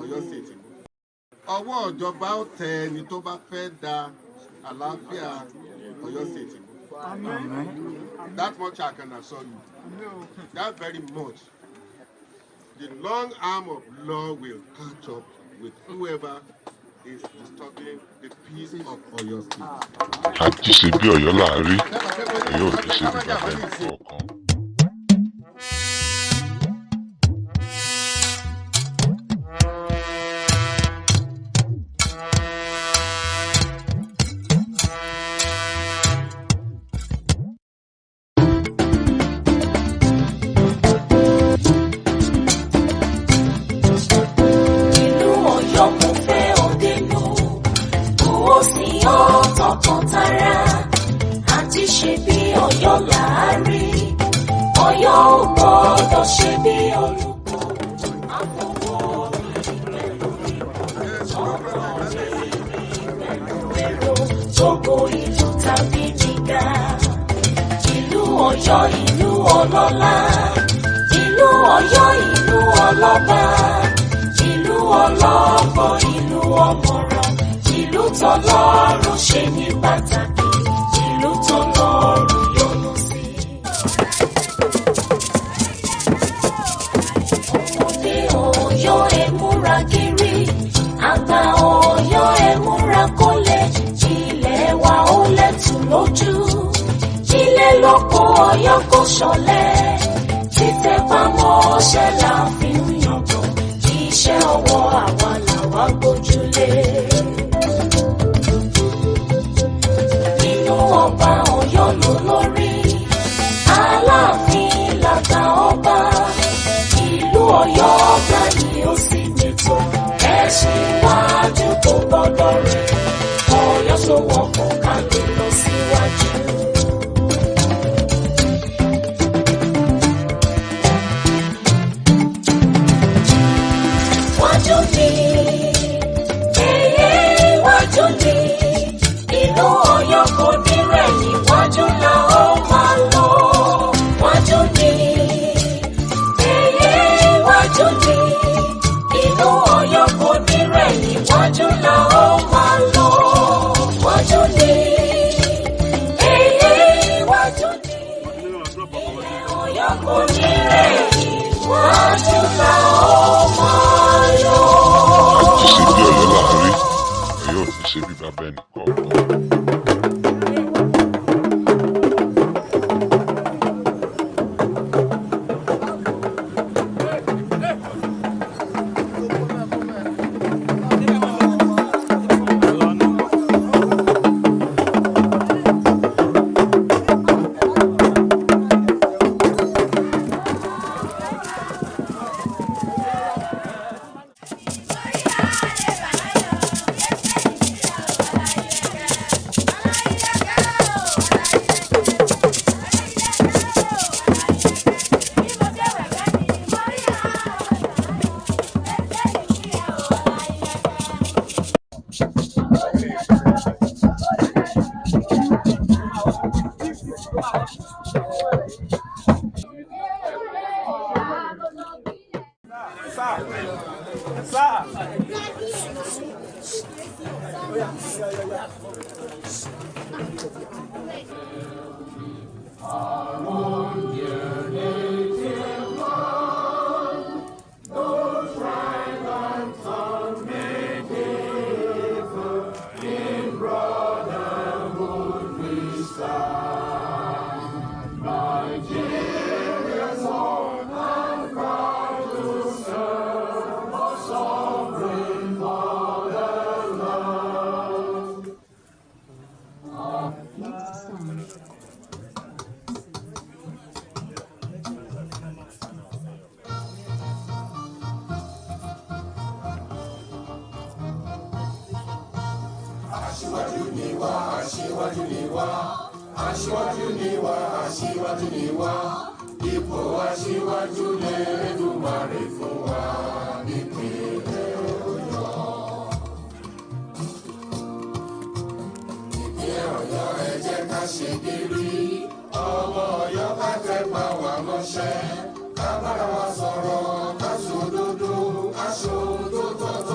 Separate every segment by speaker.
Speaker 1: Ọ̀yọ́ State. Ọwọ́ ìjọba ó tẹ ẹni tó bá fẹ́ da àlàáfíà Ọ̀yọ́ State. That much I can assure you. That very much. The long arm of law will catch up with whoever is disturbing the peace of Oyo State.
Speaker 2: Ajisebi Oyo láàárín, Oyo ò kì í ṣe bí bàbá ẹnì kọ̀ọ̀kan.
Speaker 3: Ajisebi Oyo láàárín, Oyo ò gbọdọ̀ ṣe bí olùkọ́. Àfọwọ́ ìrìnlẹ̀ Togo ìlú tàbí nígà. Ìlú Ọ̀yọ́ ìlú ọlọ́lá, ìlú Ọ̀yọ́ ìlú ọlọ́ba, ìlú ọlọ́gbọ́n ìlú ọmọràn, ìlú tọ́lọ́run ṣe ní pàtàkì, ìlú tọ́lọ́run yọ́nú sí. Ọmọdé Ọ̀yọ́ ẹ múra gírí, àgbà Ọ̀yọ́ ẹ múra kólẹ̀, ilẹ̀ wa ó lẹ́tù lójú, ilé lóko Ọ̀yọ́ kò ṣọ̀lẹ, títẹ̀ pamọ́ṣẹ́ la fi ń yangàn, iṣẹ́ ọwọ́ àwa làwa gbójúlé. Ọba Ọ̀yọ́ ló lórí, Aláàfin làgbà ọba, ìlú Ọ̀yọ́ Gba ni ó sì nìtò, ẹṣin iwájú tó gbọ́dọ̀ rẹ̀, Ọ̀yọ́ sowọ́pọ̀ ká lè lọ síwájú. Wájú ni, wájú ni, ìlú Ọ̀yọ́ kò ní rẹ̀yìn, wájú la ó máa lọ. Wájú ni, wájú ni, ìlú Ọ̀yọ́ kò ní rẹ̀yìn, wájú la ó máa lọ. Wájú ni, wájú ni, Ọ̀yọ́ kò ní rẹ̀yìn, wájú la ó máa lọ.
Speaker 2: Ajisebi Oyo láàárín, Oyo ò kì í ṣe bí bàbá ẹnì kọ̀ọ̀kan.
Speaker 4: Aṣíwájú ni wá, aṣíwájú ni wá, ipò aṣíwájú l'Ẹlẹ́dùmarè fún wa nípínlẹ̀ Ọ̀yọ́. Ìpínlẹ̀ Ọ̀yọ́ ẹ jẹ́ ká ṣe gírí, ọmọ Ọ̀yọ́ ká tẹpá wa mọ́ṣẹ́, ká bára wa sọ̀rọ̀, ká ṣòdodo, ká ṣòdodo.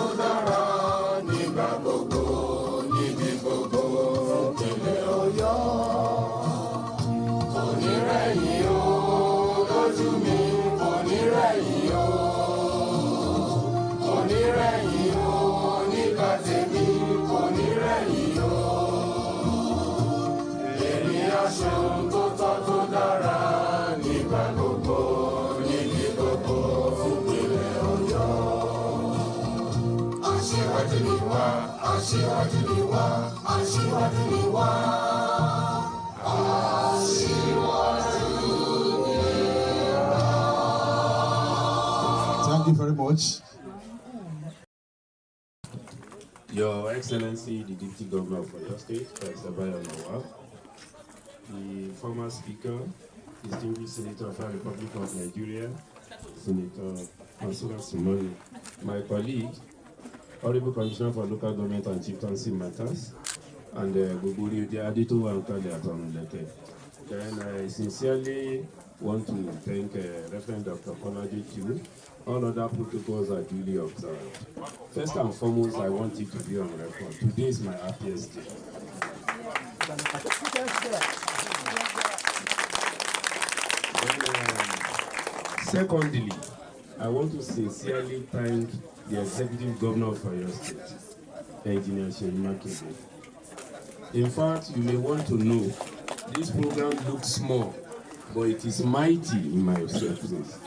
Speaker 5: Thank you very much.
Speaker 6: Your Excellency, the Deputy Governor of Oyo State, the former Speaker, distinguished Senator of the Republic of Nigeria, Senator Simone, my colleague, Honorable Commissioner for Local Government and Chieftaincy Matters, and Goburi Adito and Kale. Then I sincerely want to thank Reverend Dr. Kolaji Chu. All other protocols are duly observed. First and foremost, I want it to be on record. Today is my happiest day. Secondly, I want to sincerely thank the Executive Governor of Oyo State, Engineer Igbakeji. In fact, you may want to know, this program looks small, but it is mighty in my observance.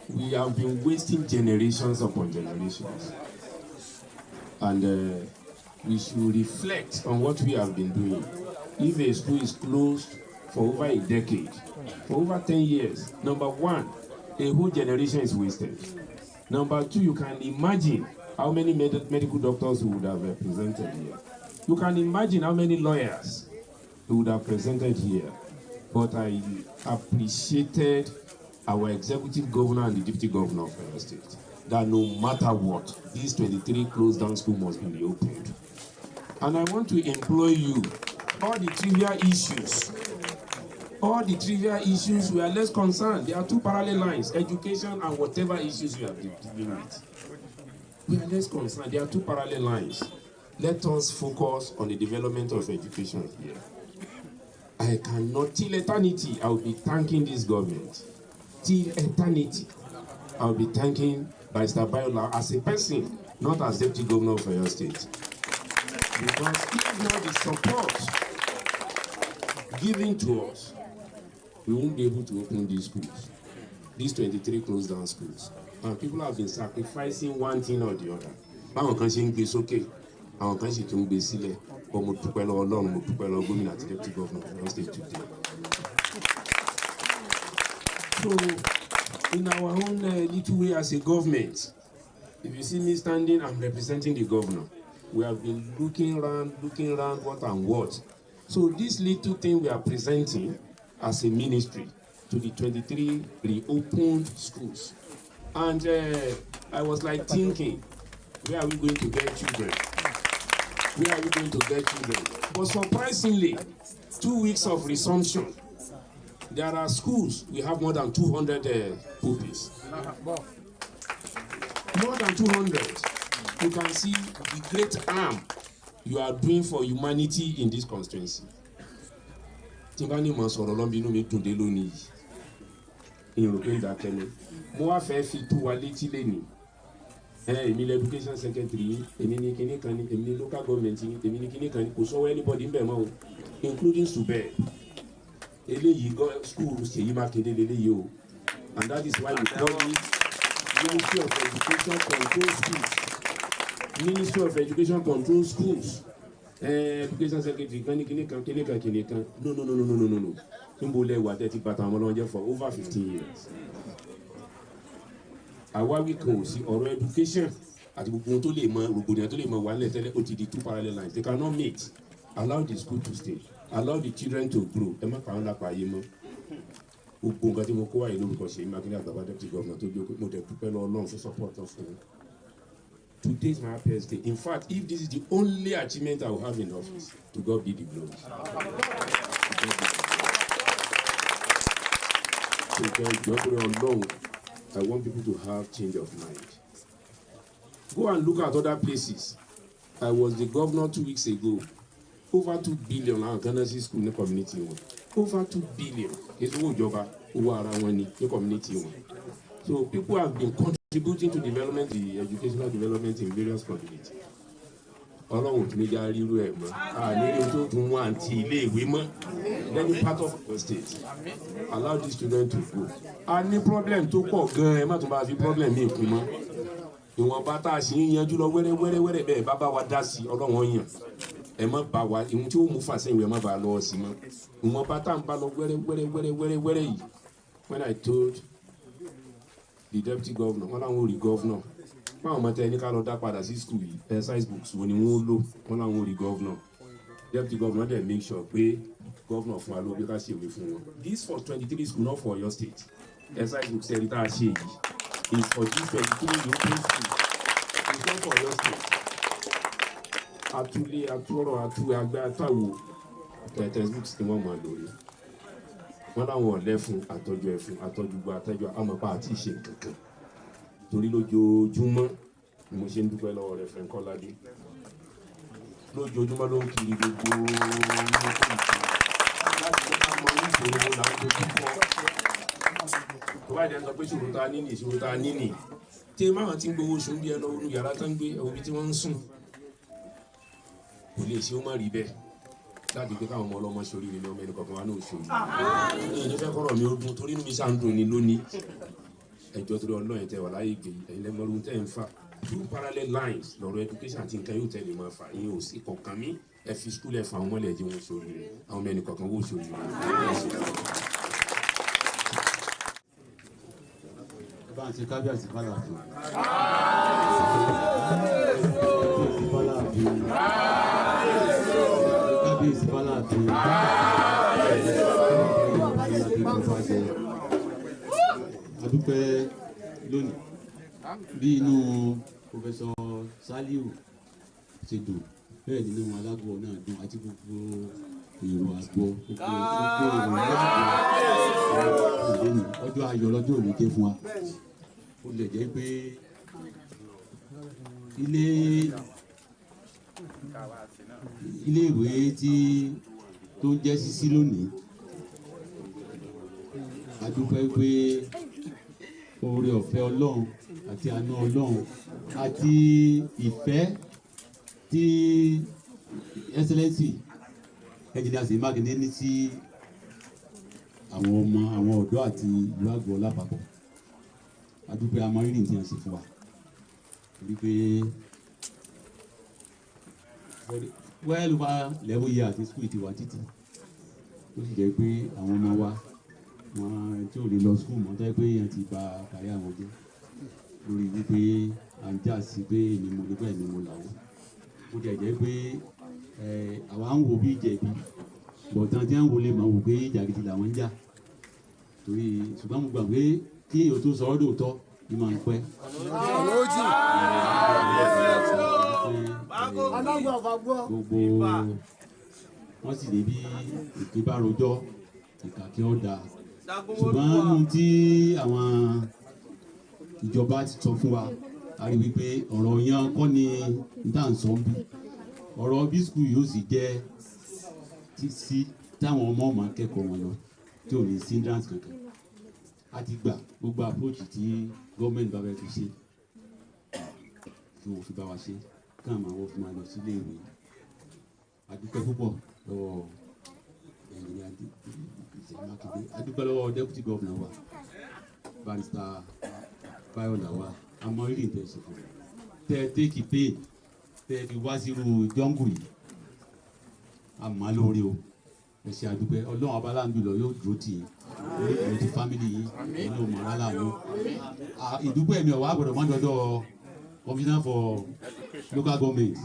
Speaker 6: We have been wasting generations upon generations. And we should reflect on what we have been doing. If a school is closed for over a decade, for over 10 years, number one, a whole generation is wasted. Number two, you can imagine how many medical doctors who would have represented here. You can imagine how many lawyers who would have presented here. But I appreciated our executive governor and the deputy governor of Oyo State, that no matter what, these 23 closed down schools must be reopened. And I want to implore you, all the trivial issues, we are less concerned. There are two parallel lines, education and whatever issues you have been dealing with. We are less concerned. There are two parallel lines. Let us focus on the development of education here. I cannot, till eternity, I will be thanking this government. Till eternity, I will be thanking Barrister Bayola as a person, not as Deputy Governor of Oyo State. Because if not the support given to us, we won't be able to open these schools, these 23 closed down schools. And people have been sacrificing one thing or the other. Báwọn kan ṣe ń gbé sókè, àwọn kan sì tún gbé sílẹ̀. But mo dúpẹ́ lọ́wọ́ Ọlọ́run, mo dúpẹ́ lọ́wọ́ Gomina àti Deputy Governor of Oyo State today. So, in our own little way as a government, if you see me standing, I'm representing the governor. We have been looking around what and what. So this little thing we are presenting as a ministry to the 23 reopened schools. And I was like thinking, where are we going to get children? Where are we going to get children? But surprisingly, 2 weeks of resumption, there are schools, we have more than 200 pupils. More than 200. You can see the great harm you are doing for humanity in this constituency. Timbani Mansoro Lombino mi tunde loni. European Dakene. Mo wa fẹ́ fi tó wa létí leni. Èmi education secretary, èmi ni kíní kan ni, èmi ni local government ni, èmi ni kíní kan ni, kò sọ anybody ńbẹ̀ mọ́ o, including Sube. Eléyìí school Seyi Makinde leléyìí o. And that is why we call it Ministry of Education Control Schools. Ministry of Education Control Schools. Education Secretary kan. No. Simbole wa tẹ́tí bàtà àwọn ọlọ́njẹ́ for over 15 years. Àwa wí kan ò sí ọ̀rọ̀ education àti gbogbo ohun tó lè mọ rògbòdìyàn tó lè mọ wàhálẹ̀ tẹ́lẹ̀ ó ti di two parallel lines. They cannot meet. Allow the school to stay. Allow the children to grow. Ẹ má pa àwọn lápá ayé mọ́. Gbogbo nǹkan tí mo kó wáyé lórúkọ Ṣèyí Mákindé àgbàbá deputy governor tó jókòó mo dẹ̀ dúpẹ́ lọ́wọ́ Ọlọ́run fún support of me. Today is my happiest day. In fact, if this is the only achievement I will have in office, to God be the glory. So I want people to have change of mind. Go and look at other places. I was the governor 2 weeks ago. Over 2 billion in Ghana school in the community. Over 2 billion. It's all job in the community. So people have been contributing to development, the educational development in various communities. Ọlọ́run tún ní já ríru ẹ̀ mọ́. Àní tó tún wá àǹtí ilé ìwé mọ́. Any part of the state. Allow these children to go. A ní problem tó pọ̀ gan-an, ẹ má tún bá fi problem mi kún mọ́. ìwọ̀n bá tá a ṣe ń yanjú lọ wẹ́rẹ́wẹ́rẹ́ bẹ́ẹ̀ bá bá wa dá sí ọlọ́wọ́n yàn ẹ má bá wa ìhun tí ó mú fàṣẹyìn ẹ má bá a lọ́wọ́ sí mọ́ ìwọ̀n bá tá à ń bá lọ wẹ́rẹ́wẹ́rẹ́ yìí when I told the deputy governor wọn làwọn ò rí governor wọn àwọn ọmọ tẹ ẹni ká lọ dá padà sí school yìí exercise books wo ni wọn ó lò wọn làwọn ò rí governor deputy governor dey make sure pé governor fún wa ló gbé ká ṣèwé fún wọn this for 23 school not for Oyo state exercise books ẹni tá a ṣe yìí is for this 23 European school it's not for Oyo state atúlé atúrọ̀ atúwàgbé àtàwò textbooks tí wọ́n máa lò rí wọ́n láwọn ọ̀lẹ́ fún àtọ́jú ẹ̀fún àtọ́jú gba àtẹ́jọ́ àmọ́pá àti ìṣe kankan torí lójoojúmọ́ ni mo ṣe ń dúpẹ́ lọ́wọ́ rẹ̀ fẹ́ Kọ́ládé lójoojúmọ́ ló ń kiri gbogbo ilé tó ìṣe láti ní ká mọ ìṣòro wo làwọn tó kọ́ tó bá jẹ́ sọ pé ìṣòro tá a ní nì tí máwọn ti ń gbowó oṣù ń bí ẹ lọ́wọ́ ní yàrá tó ń gbé òbí tí wọ́n ń sùn kò lè ṣe ó má rí bẹ́ẹ̀ láti pé káwọn ọmọ ọlọ́mọ ṣorí ni ọmọ ẹni kọ̀ọ̀kan wá náà ṣorí ẹ̀yìn ní fẹ́ kọ́rọ̀ mi ó dún torí inú mi ṣáà ń dùn ní lónìí ẹjọ́ torí ọlọ́yìn tẹ wà láyé gbé ẹ̀yin lẹ́mọ́rún tẹ́ ń fà two parallel lines lọ́rọ̀ education àti nǹkan yóò tẹ̀lé máa fà yín ò sí kọ̀ọ̀kan mi ẹ fi skul ẹ̀ fà àwọn mọ́lẹ̀ ẹ̀jẹ̀ wọn ṣorí rẹ̀ àwọn ọmọ ẹni kọ̀ọ̀kan wò ṣorí rẹ̀.
Speaker 5: bá a ṣe kábíyèsí fàlàfin. Kábíyèsí fàlàfin. Adúpẹ́ lónìí bí inú Professor Saliu ṣe dùn bẹ́ẹ̀ nínú alágbó náà dùn àti gbogbo èrò àgbọ̀ gbogbo èrò ọjọ́ ayọ̀ lọ́jọ́ òní dé fún wa ó lè jẹ́ pé ilé ìwé tó ń jẹ́ ṣíṣí lónìí a dúpẹ́ pé oore ọ̀fẹ́ Ọlọ́run àti àánú Ọlọ́run àti ìfẹ́ tí Excellency Engineer Seyi Makinde ní sí àwọn ọ̀dọ́ àti ìlú Àgọ́ lápapọ̀ a dúpẹ́ amọ̀rírì tí wọ́n ṣe fún wa torí pé well over 11 years àti school ti wà títí ó sì jẹ́ pé àwọn ọmọ wa wọn tí ò lè lọ school mọ́ tẹ́ pé yẹn ti bà kárí àwọn jẹ́ lórí wípé à ń jà sí pé èmi mo nígbà èmi mo làwọn ó jẹ́ jẹ́ pé àwa ń wo bí ìjẹ̀bi bọ̀tán tí wọ́n wọlé máa wò pé ìjà gidi làwọn ń jà torí ṣùgbọ́n mo gbà pé kí èèyàn tó sọ ọ́ dòótọ́ ni máa ń pẹ́. gbogbo wọ́n sì lè bí ìpín bá rojọ́ ìkà kí ó dáa ṣùgbọ́n ohun tí àwọn ìjọba ti sọ fún wa a rí wípé ọ̀rọ̀ yẹn kọ́ ni dáǹsọ̀ ń bí ọ̀rọ̀ bí skul yóò sì jẹ́ sí táwọn ọmọ máa kẹ́kọ̀ọ́ wọn lọ tí ò ní hindrance kankan a ti gbà gbogbo approach tí gọ́ọ̀mẹ̀ntì bá fẹ́ fi ṣe tí wọ́n fi bá wa ṣe káà máa wọ́n fi máa lọ sílé ìwé a dúpẹ́ púpọ̀ lọ́wọ́ ẹ̀yìn Seyi Makinde a dúpẹ́ lọ́wọ́ deputy governor wa Barrister Bayola wa àmọ́ rírì ń tẹ̀sí fún tẹ́ take pain tẹ́ fi wá sírú jọ́ngù yìí àmọ́ lórí o ẹ ṣe àdúpẹ́ Ọlọ́run abáláńdù lọ yóò dúró tì í orí ti fámìlì yìí nínú mọ̀rálà ló ìdúpẹ́ mi ọ̀wá gbọ́dọ̀ má dọ́dọ̀ commissioner for local government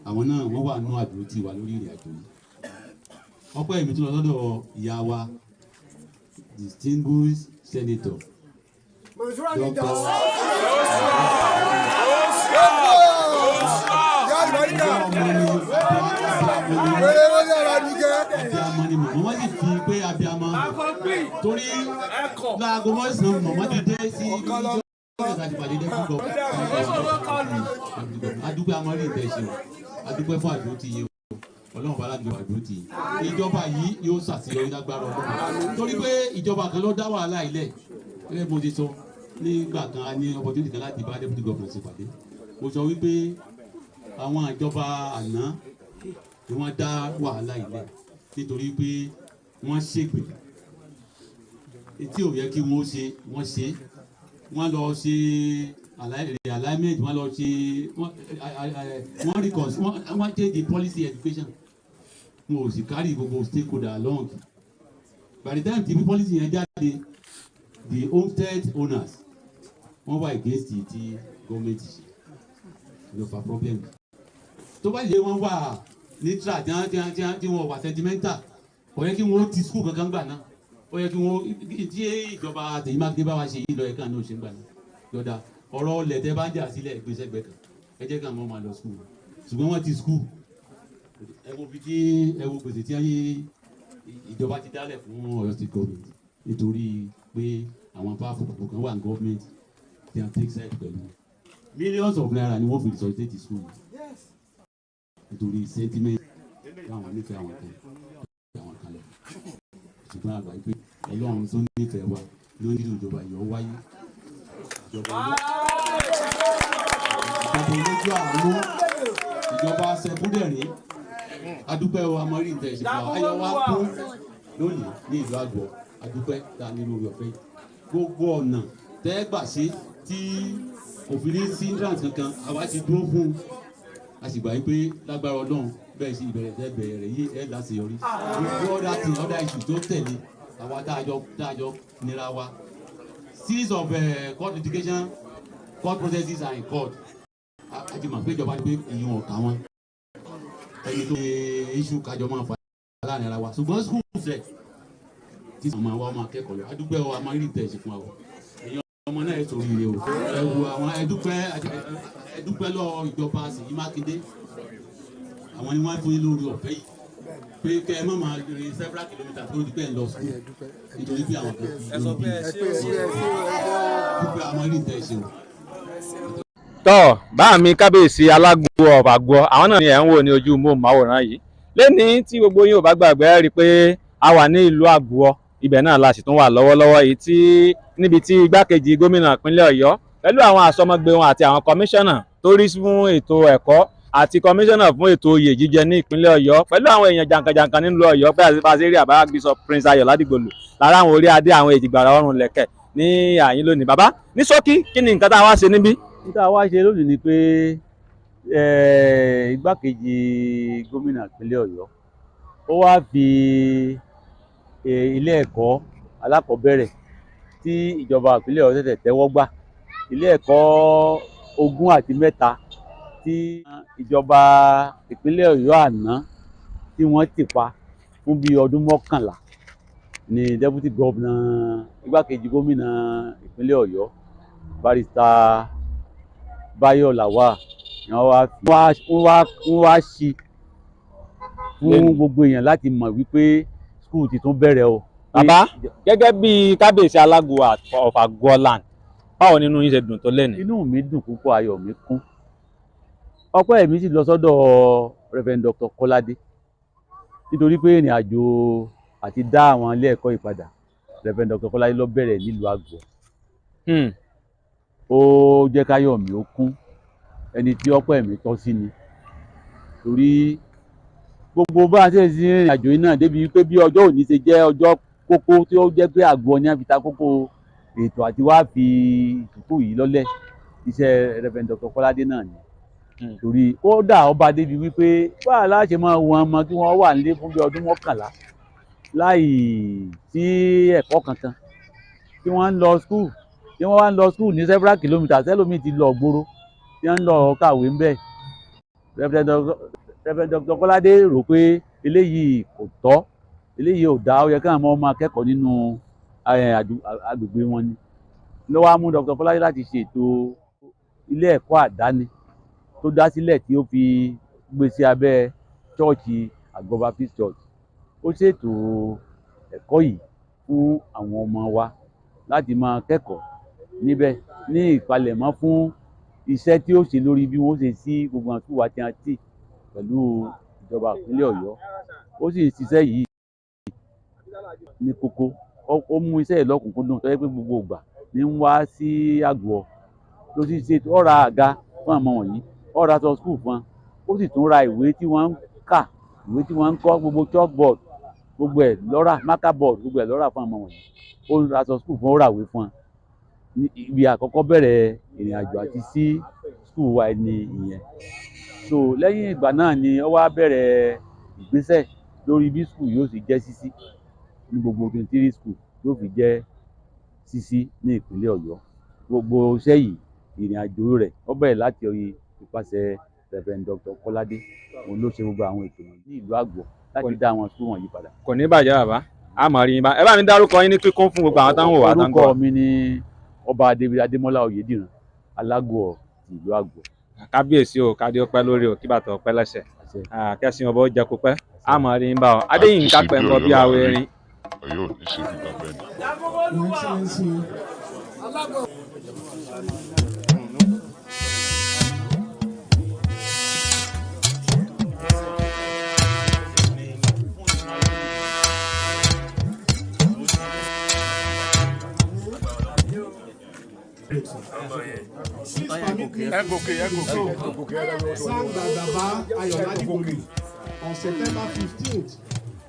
Speaker 5: àwọn náà wọ́n wà nínú àdúró tì wá lórí ìrìn àjò yìí ọpẹ́ mi tún lọ sọ́dọ̀ ìyá wa distinguished senator Dr. abiyamọ ni mọ̀mọ́ sì fi pé abiyamọ torí láago mọ́sàn-án mọ̀mọ́ ti dé sí ibi ìjọba ìpàdé dé fún gọ́ọ̀mù adúpẹ́ amọ́rí ìtẹ̀sí adúpẹ́ fún àdúró ti yé Ọlọ́run bá láti àdúró ti ìjọba yìí yóò ṣàṣeyọrí lágbára Ọlọ́run torí pé ìjọba kan ló dá wàhálà ilẹ̀ gẹ́gẹ́ bó ti sọ nígbà kan a ní opportunity kan láti bá deputy governor ṣe pàdé mo sọ wípé àwọn ìjọba àná ni wọ́n dá wàhálà ilẹ̀ nítorí pé wọ́n ṣègbè tí ò yẹ kí wọ́n ṣe wọ́n lọ ṣe alignment wọ́n lọ ṣe wọ́n change the policy education wọn ò sì carry gbogbo stakeholder along by the time tí policy yẹn jáde the homestead owners wọ́n wà against ti government ṣe ló fa problem tó bá yẹ wọ́n wà neutral tí wọ́n wà sentimental kò yẹ kí wọ́n ti school kankan gbà náà ó yẹ kí wọ́n tí ìjọba àtẹ̀yìn mákindé bá wa ṣe yìí lọ ẹ̀ka náà ṣe ń gbà náà lọ́dà ọ̀rọ̀ ọ̀lẹ̀ tẹ́ bá ń jà sílẹ̀ gbèsè gbẹ kan ẹ jẹ́ ká wọ́n máa lọ school ṣùgbọ́n wọ́n ti school ẹ wo bí tí ẹ wo gbèsè tí ìjọba ti dálẹ̀ fún Ọ̀yọ́ state government nítorí pé àwọn powerful people kan wà ní government tí wọ́n take side pẹ̀lú millions of naira ni wọ́n fi resuscitate school nítorí sentiment káwọn nífẹ̀ẹ́ àwọn kan lọ ṣùgbọ́n àgbà yìí pé Ọlọ́run tó nífẹ̀ẹ́ wa ló nílò ìjọba yìí ó wáyé ìjọba olójú àánú ìjọba sẹkúndẹ̀rín adúpẹ́ wa mọ́rí ìtẹ̀síwá ayọ̀ wa kún lónìí ní ìlú àgbọ̀ adúpẹ́ tá a nílò ọ̀fẹ́ gbogbo ọ̀nà tẹ́ gbà ṣe tí òfin ní sí grant kankan àwa ti dúró fún a sì gbà yí pé lágbára Ọlọ́run bẹ́ẹ̀ sí ìbẹ̀rẹ̀ tẹ́ bẹ̀rẹ̀ yí ẹ̀ láṣeyọrí gbogbo ọ̀dà issue tó tẹ̀lé àwa dájọ́ nira wa series of court litigation court processes are in court a ti mọ̀ pé ìjọba ní pé èèyàn ọ̀ka wọn ẹni tó ṣe issue kájọ máa fa láàrin ara wa ṣùgbọ́n school rẹ̀ tí àwọn ọmọ wa kẹ́kọ̀ọ́ lọ adúgbò wa máa ń rí ìtẹ̀sí fún wa èèyàn ọmọ náà ẹ̀ sọ̀rọ̀ ire o ẹ wo àwọn ẹdúpẹ́ lọ ìjọba Ṣèyí Mákindé àwọn ni wọ́n fún yín lórí ọ̀fẹ́ yìí pé kẹ́ ẹ má máa rin several kilometres tó di pé ẹ lọ sùn nítorí pé àwọn kan fi lórí dúpẹ́ àwọn rí ìtẹ̀sí o.
Speaker 7: tọ́ bá mi kábíyèsí alágbo ọ̀bàgbọ́ àwọn náà ni ẹ̀ ń wò ní ojú móhùnmáwòrán yìí lẹ́ni tí gbogbo yín ò bá gbàgbé rí i pé a wà ní ìlú Àgbọ̀ ibẹ̀ náà la sì tún wà lọ́wọ́lọ́wọ́ yìí tí níbi tí igbákejì gómìnà ìpínlẹ̀ Ọ̀yọ́ pẹ̀lú àwọn àsọmọgbé wọn àti àwọn kọmíṣánná tó rí fún ètò ẹ̀kọ́ àti kọmíṣánná fún ètò oyè jíjẹ ní ìpínlẹ̀ Ọ̀yọ́ pẹ̀lú àwọn èèyàn jàǹkànjàǹkàn nílùú Ọ̀yọ́ pé àti rí àbá bishop Prince Ayọ̀ Ládìgbòlù lára àwọn orí adé àwọn èjìgbàrà ọrùn lẹ̀kẹ̀ ní àyín lónìí bàbá ní ṣókí kí ni nǹkan tá a wá ṣe níbí.
Speaker 5: níta wá ṣe lónìí ni pé igbákejì gómìnà ìpínlẹ̀ Ọ̀yọ́ ó wá fi ilé ẹ̀kọ́ alákọ̀ọ́bẹ̀rẹ̀ tí ìjọba ìpínlẹ̀ Ọ̀yọ́ ṣẹ̀ṣẹ̀ tẹ́wọ́ gbà ilé ẹ̀kọ́ 23 tí ìjọba ìpínlẹ̀ Ọ̀yọ́ àná tí wọ́n tì pa fún bí ọdún 11 ni deputy governor igbákejì gómìnà ìpínlẹ̀ Ọ̀yọ́ barrister Báyọ̀ Lawal ni wọ́n wá sí fún gbogbo èèyàn láti mọ̀ wípé school ti tún bẹ̀rẹ̀ o.
Speaker 7: bàbá gẹ́gẹ́ bí kábíyèsí alágbo of Àgọ́land báwo nínú yín ṣe dùn tó lẹ́nu.
Speaker 5: inú mi dùn púpọ̀ ayọ̀ mi kún ọpẹ́ mi sì lọ sọ́dọ̀ Reverend Dr. Kọ́ládé nítorí pé ìrìn àjò àti dá àwọn ilé ẹ̀kọ́ ìpadà Reverend Dr. Kọ́ládé ló bẹ̀rẹ̀ nílùú Àgbọ̀ ó jẹ́ káyọ̀ mi ó kún ẹni tí ọpẹ́ mi tọ́ sí ni torí gbogbo bá a ṣe ń rìn àjò yìí náà débi pé bí ọjọ́ òní ṣe jẹ́ ọjọ́ kókó tí ó jẹ́ pé Àgbọ̀ ní àfitá kókó ètò àti wá fi ìtúkù yìí lọ́lẹ̀ iṣẹ́ Reverend Dr. Kọ́ládé náà ni torí ó dà ọba débi wípé báà láṣẹ máa wọn ọmọ kí wọ́n wà nílé fún bí ọdún 11 láì sí ẹ̀kọ́ kankan tí wọ́n ń lọ skul tí wọ́n wá ń lọ skul ní several kilometres ẹlòmíì ti lọ gbòòrò tí wọ́n ń lọ kàwé ń bẹ̀ Reverend Dr. Kọ́ládé rò pé eléyìí kò tọ́ eléyìí ò dá ó yẹ káwọn ọmọ akẹ́kọ̀ọ́ nínú agbègbè wọn ni ló wá mú Dr. Kọ́ládé láti ṣètò ilé ẹ̀kọ́ àdáni tó dá sílẹ̀ tí ó fi gbé sí abẹ́ chọ́ọ̀chì Àgbọ̀ Baptist Church ó ṣètò ẹ̀kọ́ yìí fún àwọn ọmọ wa láti máa kẹ́kọ̀ọ́ níbẹ̀ ní ìpalẹ̀mọ́ fún iṣẹ́ tí ó ṣe lórí bí wọ́n ṣe sí gbogbo àti wà tí a tì pẹ̀lú ìjọba ìpínlẹ̀ Ọ̀yọ́ ó sì ṣiṣẹ́ yìí ní kókó ó mú iṣẹ́ ìlọ́kùnkúndùn tó yẹ pé gbogbo ìgbà ní ń wá sí Àgbọ̀ tó sì ṣe ó ra àga fún àwọn wọ̀nyí ó ra aṣọ skul fún wọn ó sì tún ra ìwé tí wọ́n ń kà ìwé tí wọ́n ń kọ́ gbogbo chalkboard gbogbo ẹ̀ lọ́ra marker board gbogbo ẹ̀ lọ́ra fún àwọn wọ̀nyí ó ra aṣọ skul fún ó ràwé fún wọn ibi àkọ́kọ́ bẹ̀rẹ̀ ìrìn àjò àti sí skul wa ní ìyẹn. So lẹ́yìn ìgbà náà ni ó wá bẹ̀rẹ̀ ìgbésẹ̀ lórí bí skul yóò sì jẹ́ sísí ní gbogbo 23 skul yóò fi jẹ́ sísí ní ìpínlẹ̀ Ọ̀yọ́. Gbogbo iṣẹ́ yìí ìrìn àjò rẹ̀ ó bẹ̀rẹ̀ láti ipasẹ̀ Reverend Dr. Kọ́ládé, òun ló ṣe gbogbo àwọn ètò wọ̀nyí ní ìlú Àgbọ̀ láti dá àwọn skul wọ̀nyí padà.
Speaker 7: Kò ní bàjẹ́ bàbá, a mọ̀ rí yín bá. Ẹ bá mi dárúkọ yín ní kíkún fún gbogbo àwọn táwọn wò wá tán gbọ́.
Speaker 5: Orúkọ mi ni Ọba Adémọ́lá Oyèdìran, Alágọ̀ ti ìlú Àgbọ̀.
Speaker 7: Kábíyèsí o, kádé ó pẹ́ lórí o, kí bàtà ó pẹ́ lẹ́sẹ̀. Kẹ́sìn ọba ó jẹ kó pẹ́, a mọ̀ rí yín bá ọ. Adéyínká pẹ̀mbọ bí awo erin.
Speaker 2: Ọ̀yọ́ ò ní ṣe bí bàbá ẹni.
Speaker 8: On September 15th,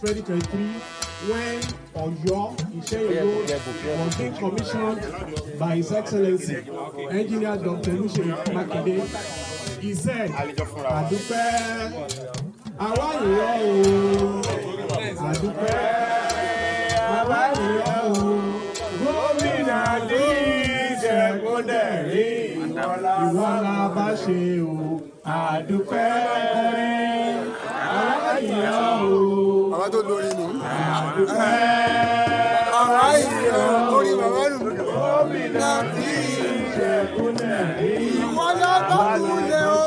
Speaker 8: 2023, when Oyo was being commissioned by His Excellency, Engineer Dr. Alejo Igbakeji, he said, "Adúpẹ́, àwa yìí o, adúpẹ́, àwa yìí o, gómìnà ní ìṣẹ̀kúndẹ̀rí, ìwọ la bá ṣe o, adúpẹ́, àwa yìí o, àwa tó lórí ni, adúpẹ́, àwa yìí o, orí bàbá nù, gómìnà ní ìṣẹ̀kúndẹ̀rí, ìwọ la bá ṣe o.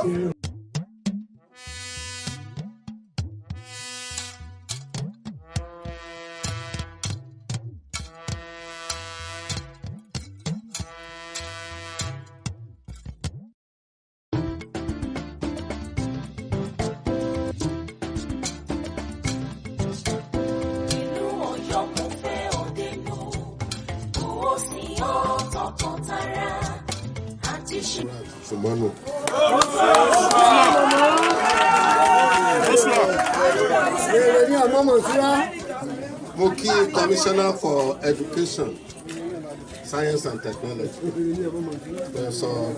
Speaker 3: Ìlú Ọ̀yọ́ mo fẹ́ òde nù, kò sí ọ̀tọ̀tọ̀tara àti ṣe.
Speaker 1: Sumano. Mo kí Commissioner for Education, Science and Technology, Professor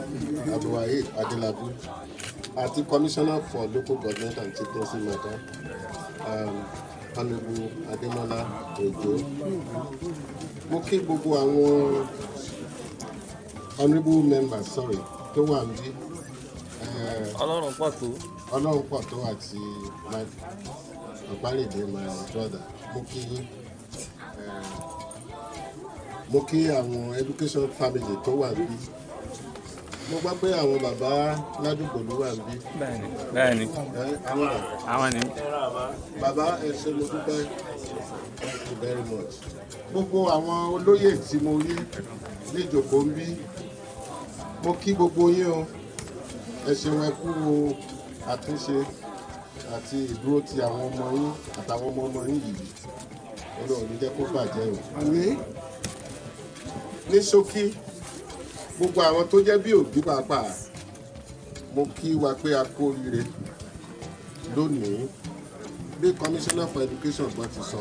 Speaker 1: Abdulwahid Adelabu, àti Commissioner for Local Government and Chieftaincy Matter, Honorable Ademola Ojo. Mo kí gbogbo àwọn honorable members, tó wà níbí.
Speaker 7: Ọlọ́run
Speaker 1: pọ̀ tó àti Ọ̀pálẹ̀dé my brother. Mo kí àwọn education family tó wà níbí. Mo gbọ́ pé àwọn bàbá ládùúgbò ló wà níbí.
Speaker 7: Bẹ́ẹ̀ni. Àwọn ni.
Speaker 1: Bàbá ẹ ṣé mo dúpẹ́. Thank you very much. Gbogbo àwọn olóyè tí mo rí ní ìjókòó ń bí. Mo kí gbogbo yín o. Ẹ ṣeun ẹ kú àtúnṣe àti ìdúró ti àwọn ọmọ yín àtàwọn ọmọ yín yìí. Ọlọ́run ní jẹ́ kó bàjẹ́ o. Ní ṣókí, gbogbo àwọn tó jẹ́ bí òbí pàápàá, mo kí wa pé a kú oríire lónìí. Bí Commissioner for Education gbọ́n ti sọ,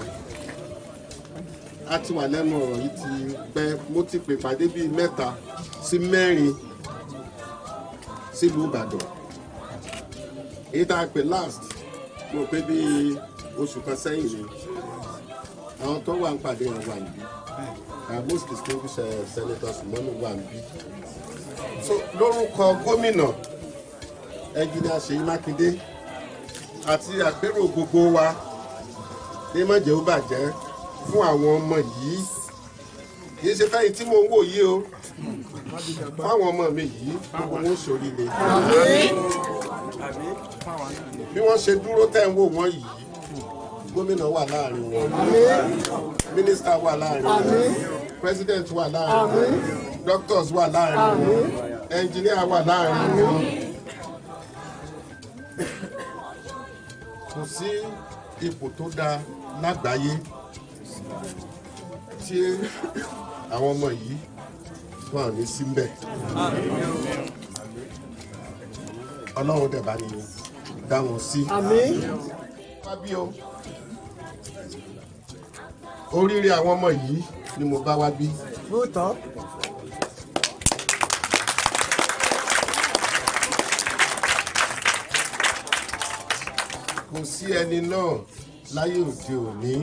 Speaker 1: a ti wà lẹ́nu ọ̀rọ̀ yìí ti pẹ́. Mo ti pè pàdé bíi 3 sí 4 sílùú Ìbàdàn. Èyí tá a pè last, mo pé bíi oṣù kan sẹ́yìn ni. Àwọn tó wà ń pàdé yẹn wà níbí. Most distinguished senators mọ́nù wà níbí. So lórúkọ gómìnà Engineer Ṣèyí Mákindé àti àpérò gbogbo wa ní mọ̀jẹ̀ ó bàjẹ́ fún àwọn ọmọ yìí. Kì í ṣe fẹ́yìn tí mo ń wò yìí o. Fún àwọn ọmọ mi yìí, gbogbo wọn ṣoríire. Bí wọ́n ṣe dúró tẹ́ ń wò wọ́n yìí, gómìnà wà láàrin wọn, mínísítà wà láàrin wọn, president wà láàrin wọn, doctors wà láàrin wọn, engineer wà láàrin wọn. Kò sí ipò tó dáa lágbàáyé tí àwọn ọmọ yìí wà ní síbẹ̀. Ọlọ́run dẹ̀ bá ní dá wọn sí. Oríire àwọn ọmọ yìí ni mo bá wá bí. kò sí ẹni náà láyé òde òní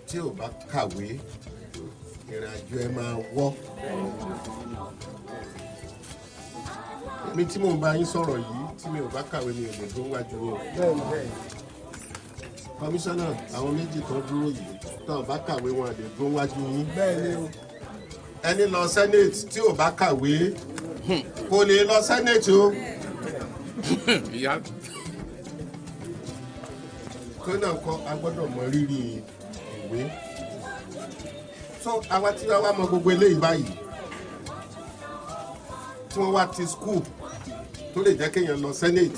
Speaker 1: tí ò bá kàwé ìrìnàjò ẹ máa wọ́. mi tí mò ń bá yín sọ̀rọ̀ yìí tí mi ò bá kàwé mi ò lè tó wájú o. Komisana àwọn méjì tó dúró yìí tó bá kàwé wọn lè tó wájú yín. ẹni lọ senate tí ò bá kàwé kò lè lọ senate o. tó náà kọ́ a gbọ́dọ̀ mọ rírì ìwé. so àwa tí wàá mọ gbogbo eléyìí báyìí tí wọ́n wá ti school tó lè jẹ́ kéèyàn lọ senate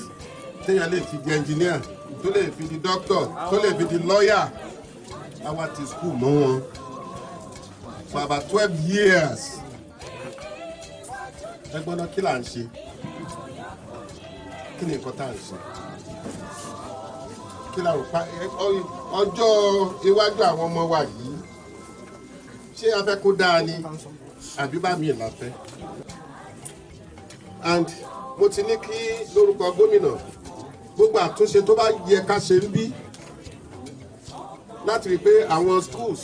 Speaker 1: téèyàn lè fi di engineer tó lè fi di doctor tó lè fi di lawyer àwa ti school mọ́ wọn for about 12 years. ẹ gbọ́dọ̀ kí là ń ṣe kí ni nǹkan tá à ń ṣe kí la rò pa ọjọ́ iwájú àwọn ọmọ wa yìí ṣé a fẹ́ kó dáa ni àbí bá mi là fẹ́. and mo ti ní kí lórúkọ gómìnà gbogbo àtúnṣe tó bá yẹ ká ṣe ń bí láti rí i pé àwọn schools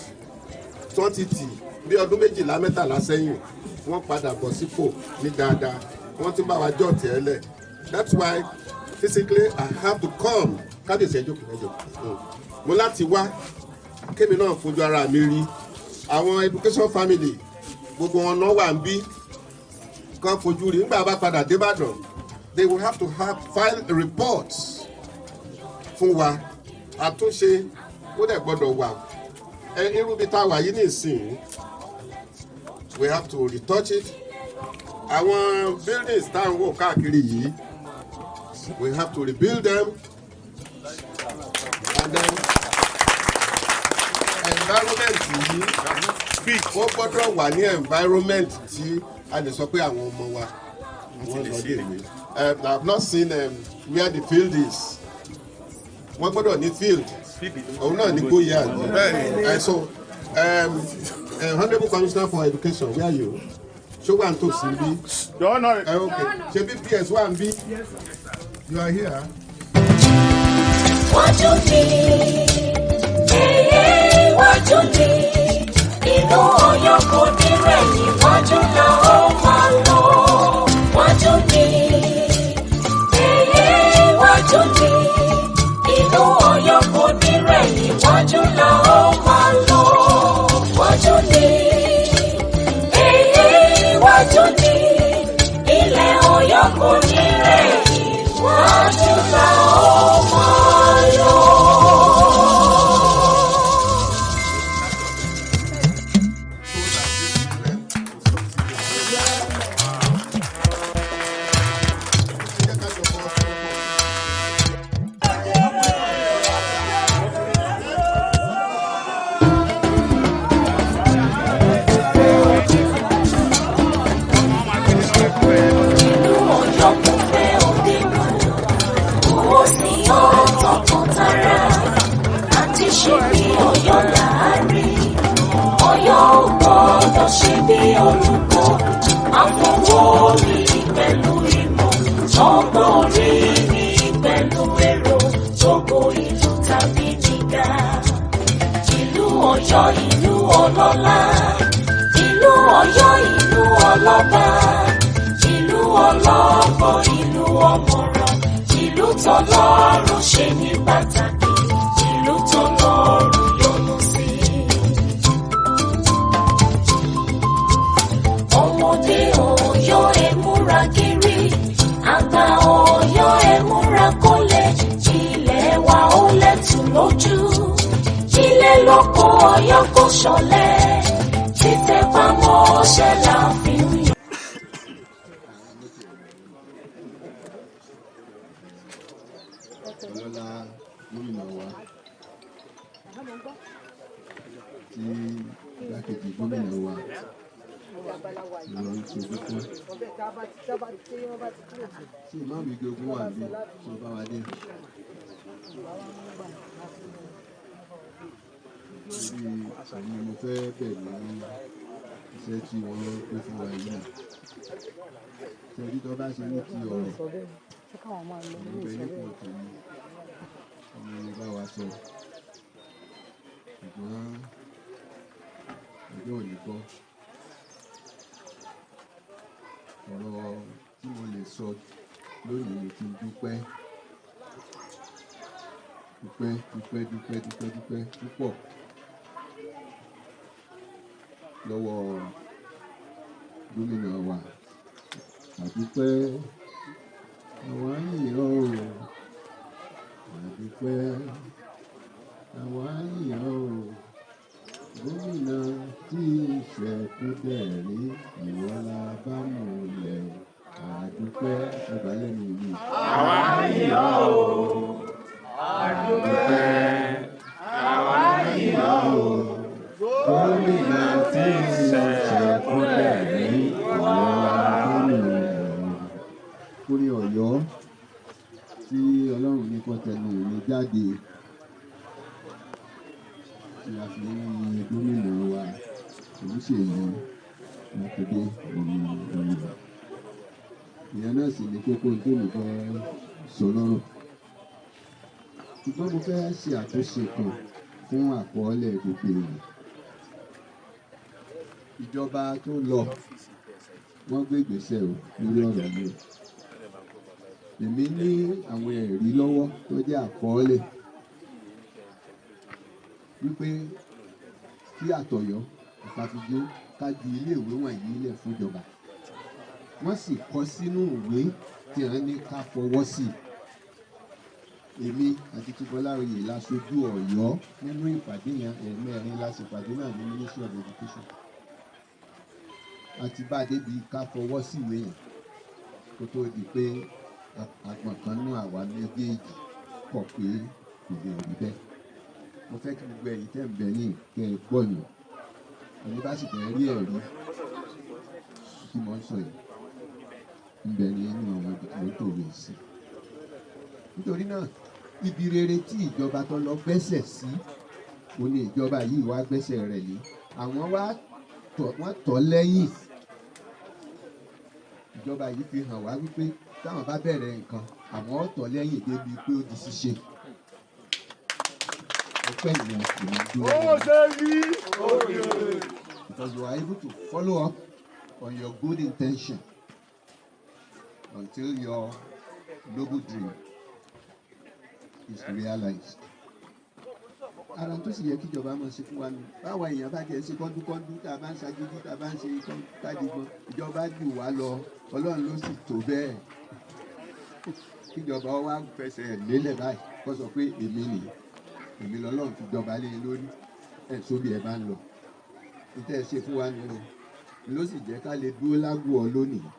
Speaker 1: tí wọ́n ti tì bí ọdún 12-13 sẹ́yìn wọ́n padà bọ̀ sípò ní dáadáa wọ́n ti bá wa jọ̀ tẹ́lẹ̀. That's why physically I have to come. Kábíyèsí ẹjọ́ kìí mo láti wá kémi náà fojú ara mi rí àwọn education family gbogbo wọn náà wà ń bí kan fojú rí nígbà bá padà débàdàn they will have to file reports fún wa àtúnṣe ó dẹ̀ gbọ́dọ̀ wà irú bí tá a wà yìí nìsín we have to retouch it àwọn buildings tá à ń wò káàkiri yìí we have to rebuild them. And then environment yìí ó gbọ́dọ̀ wà ní environment tí a lè sọ pé àwọn ọmọ wa wọ́n lọ dé ìwé. I have not seen where the field is. Wọ́n gbọ́dọ̀ ní field. Òun náà ní gbóyè àná. So Honourable Commissioner for Education, where are you? Ṣé wà ń tò sí bí? Ṣé bí PS wà ń bí? You are here.
Speaker 3: Wájú ni, wájú ni, Ilu Oyo kò ní rẹ̀yìn, wájú la ó máa lọ. Wájú ni, wájú ni, Ilu Oyo kò ní rẹ̀yìn, wájú la ó máa lọ. Wájú ni, wájú ni, ilẹ̀ Ọ̀yọ́ kò ní rẹ̀yìn, wájú la ó máa lọ. Ṣe bí olùkọ́ àfọwọ́rí pẹ̀lú ìmọ̀ ọgbọ́n orí ní pẹ̀lú èrò gbogbo ìlú tàbí nígà. Ìlú Ọ̀yọ́ ìlú ọlọ́lá, ìlú Ọ̀yọ́ ìlú ọlọ́ba, ìlú ọlọ́gbọ́ ìlú ọmọràn, ìlú tọ́lọ́run ṣe ní pàtàkì, ìlú tọ́lọ́run yọ́nú sí. Ọmọdé Ọ̀yọ́ ẹ múra gírí, àgbà Ọ̀yọ́ ẹ múra kólẹ̀, ilẹ̀ wa ó lẹ́tù lójú, ilé lóko Ọ̀yọ́ kò ṣọ̀lẹ, títẹ̀ pamọ́ ṣẹ́ la fi ń yọ.
Speaker 9: Ọlọ́lá gómìnà wa tí Igbakeji gómìnà wa lọ ń ṣojú fún. Ṣé ìmáàmù igi ogun wà ní tó bá wa dé? Torí àwọn mo fẹ́ bẹ̀ ní iṣẹ́ tí wọ́n gbé fún wa yìí. Ṣé ẹbí tó bá ṣe ní ti ọ̀rọ̀ ìbẹ̀ nípò tèmi ni bá wa sọ ṣùgbọ́n ọjọ́ òní kọ́ ọ̀rọ̀ tí mo lè sọ lónìí ni kí n dúpẹ́ púpọ̀ lọ́wọ́ gómìnà wa. Àdúpẹ́ àwa yìnyín o, àdúpẹ́ àwa yìnyín o, gómìnà tí ìṣẹ̀kú dẹ̀rí ìwọ la bá mú lẹ̀ o. Àdúpẹ́ ọba lẹ́nu ìlú.
Speaker 4: Àwa yìnyín o, àdúpẹ́ àwa yìnyín o, gómìnà tí ìṣẹ̀kú dẹ̀rí ìwọ la bá mú lẹ̀ o.
Speaker 9: Orí Ọ̀yọ́ tí Ọlọ́run ní kó tẹnu mi jáde tí a fi ń yin gómìnà wa Olúṣèyí Mákindé Oyèbá. Ìyẹn náà sì ní kókó tó mi fẹ́ sọ lọ́rùn. Ṣùgbọ́n mo fẹ́ ṣe àtúnṣe kan fún àkọọ́lẹ̀ gbogbo èèyàn. Ìjọba tó lọ wọ́n gbé ìgbésẹ̀ o lórí ọ̀rọ̀ yìí. Èmi ní àwọn ẹ̀rí lọ́wọ́ tó jẹ́ àkọọ́lẹ̀ wípé kí àtọ̀yọ́ àtàfijó ká di iléèwé wọ̀nyí lẹ̀ fún ìjọba. Wọ́n sì kọ sínú ìwé tí wọ́n ní ká fọwọ́ sí. Èmi àti Tífọláoyè la ṣojú Ọ̀yọ́ nínú ìpàdé yẹn ẹ̀ẹ̀mẹ́rin la sì pàdé náà ní Ministry of Education. Àti bá débi ká fọwọ́ sí ìwé yẹn kó tó di pé àgbọ̀n kan nú àwa méjèèjì kọ̀ pé ìgbẹ́ òrí bẹ́ẹ̀. Mo fẹ́ kí gbogbo ẹ̀yin tẹ́ ń bẹ ní kẹ́ ẹ gbọ́ yìí. Ẹni bá sì fẹ́ rí ẹ̀rí tí mo ń sọ yìí ń bẹ ní inú àwọn ibi tí mo tòwé sí. Nítorí náà ibi rere tí ìjọba tó lọ gbẹ́sẹ̀ sí òun ni ìjọba yìí wá gbẹ́sẹ̀ rẹ̀ lé. Àwọn wọ́n tọ̀ lẹ́yìn. Ìjọba yìí fi hàn wá wípé táwọn bá bẹ̀rẹ̀ nǹkan àwọn ọ̀tọ̀ lẹ́yìn débi pé ó di ṣíṣe. Ọpẹ́ ìyẹn kò ní dúró. Because you are able to follow up on your good intention until your noble dream is realized. Ara tó sì yẹ kí ìjọba máa ṣe fún wa ni báwa èèyàn bá jẹ́ ṣe kọ́ńdúkọ́ńdú tá a bá ń ṣagídí tá a bá ń ṣe kádìgbọ́n ìjọba jù wá lọ Ọlọ́run ló sì tó bẹ́ẹ̀. Kíjọba wa fẹsẹ̀ lélẹ̀ báyìí kó sọ pé èmi lọ́lọ́run fi jọba lé lórí ẹ̀ sóbi ẹ̀ bá ń lọ. Ìtẹ́ ẹ ṣe fún wa ni o ló sì jẹ́ ká lè dúró lágbo ọ lónìí